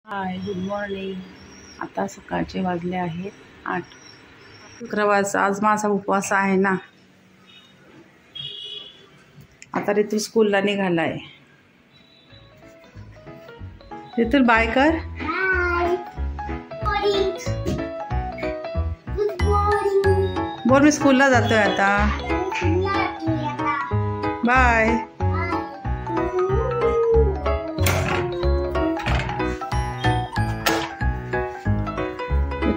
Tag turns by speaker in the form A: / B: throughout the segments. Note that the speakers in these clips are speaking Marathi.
A: हाय, गुड मॉर्निंग. आता सकाळचे वाजले आहेत 8. शुक्रवारचा आज माझा उपवास आहे ना. आता ऋतू स्कूलला निघालाय. ऋतू बाय कर. बोल मी स्कूलला जातोय आता. बाय.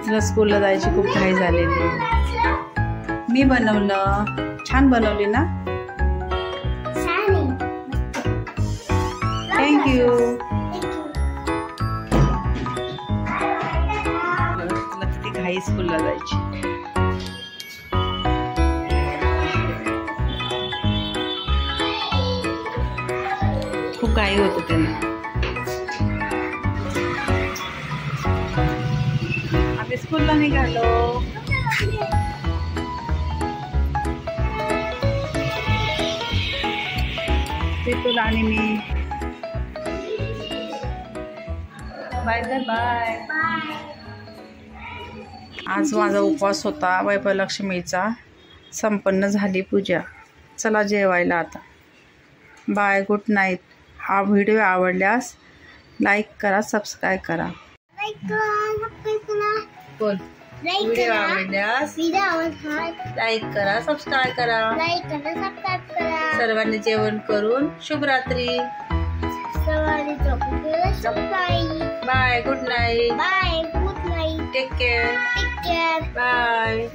A: तुला स्कूलला जायची खूप घाई झालेली. मी बनवलं. छान बनवली ना. थँक्यू. तुला किती घाई स्कूलला जायची. खूप घाई होत त्यांना. स्कूलला निघालो. तुला आणि मी. बाय तर बाय. आज माझा उपवास होता. वैभवलक्ष्मीचा संपन्न झाली पूजा. चला जेवायला आता. बाय. Good night. हा व्हिडिओ आवडल्यास लाईक करा, सबस्क्राईब करा. व्हिडिओ आवडल्यास लाईक करा, सबस्क्राईब करा. सर्वांनी जेवण करून शुभरात्री. Bye. Good night. Take care. Bye.